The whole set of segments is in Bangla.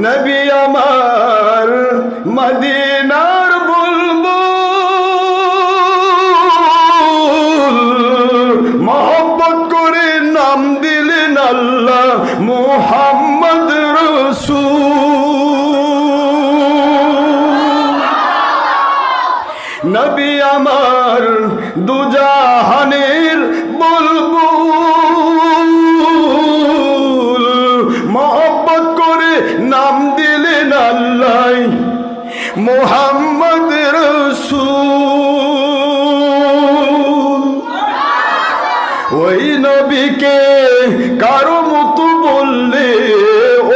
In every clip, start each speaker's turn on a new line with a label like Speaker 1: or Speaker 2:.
Speaker 1: নবী আমার মদিনার বুলবুল, মহব্বত করে নাম দিলেন আল্লাহ মুহাম্মদ রাসূল। নবী আমার দুজাহানের বুলবুল, মহব্বত করে নাম দিলেন আল্লাহ মুহাম্মদ রাসূল। ওই নবীকে কারো মতো বললে,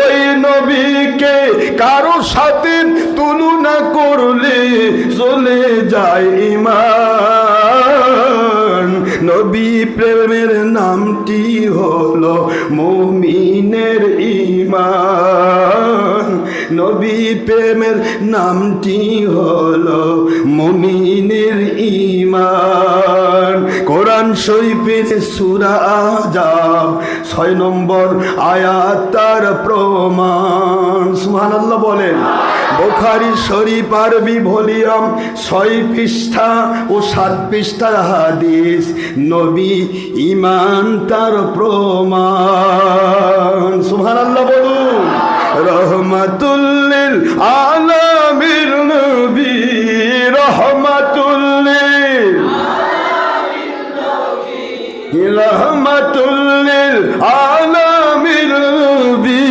Speaker 1: ওই নবীকে কারো সাথে তুলনা করলে চলে যায় ঈমান। নবী প্রেমের নামটি হলো মুমিনের ঈমান। নবী প্রেমের নামটি হলো মুমিনের ঈমান। কোরআন শরীফের সূরা আহজাব 6 নম্বর আয়াত তার প্রমাণ। সুবহানাল্লাহ বলেন। বুখারী শরীফ আরবি ভলিউম 6 পৃষ্ঠা ও 7 পৃষ্ঠার হাদিস। নবী ঈমান তার প্রমাণ। সুবহানাল্লাহ বলুন। রহমাতুল লিল আলামিন নবী, রহমাতুল লিল রহমাতুল লিল আলামিন নবী,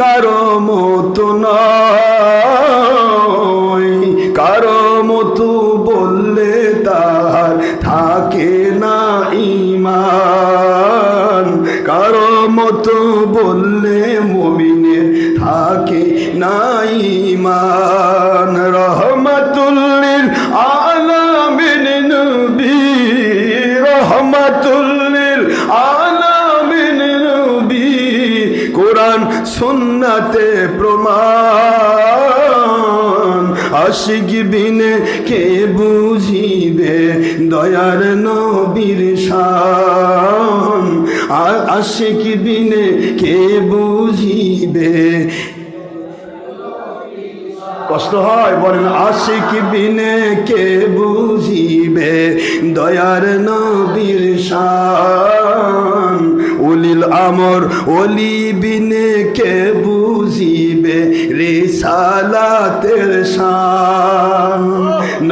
Speaker 1: কারো মতো নয়। কারো মতো বললে তার থাকে না ঈমান। কারো মতো বললে মুমিনের থাকে না ঈমান। রহমাতুল লিল আলামিন নবী, রহমাতুল লিল আলামিন নবী, কোরআন সুন্নাতে প্রমাণ। আশিক বিনে কে বুঝিবে দয়ার নবীর শান। আশিক বিনে কে বুঝিবে, কষ্ট হয় বলেন, আশিক বিনে কে বুঝিবে দয়ার নবীর শান। উলিল আমর ওলি বিনে কে বুঝিবে রিসালাতের শান।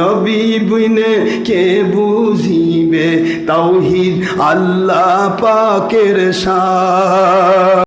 Speaker 1: নবী বিনে কে বুঝিবে তাওহীদ আল্লাহ পাকের শান।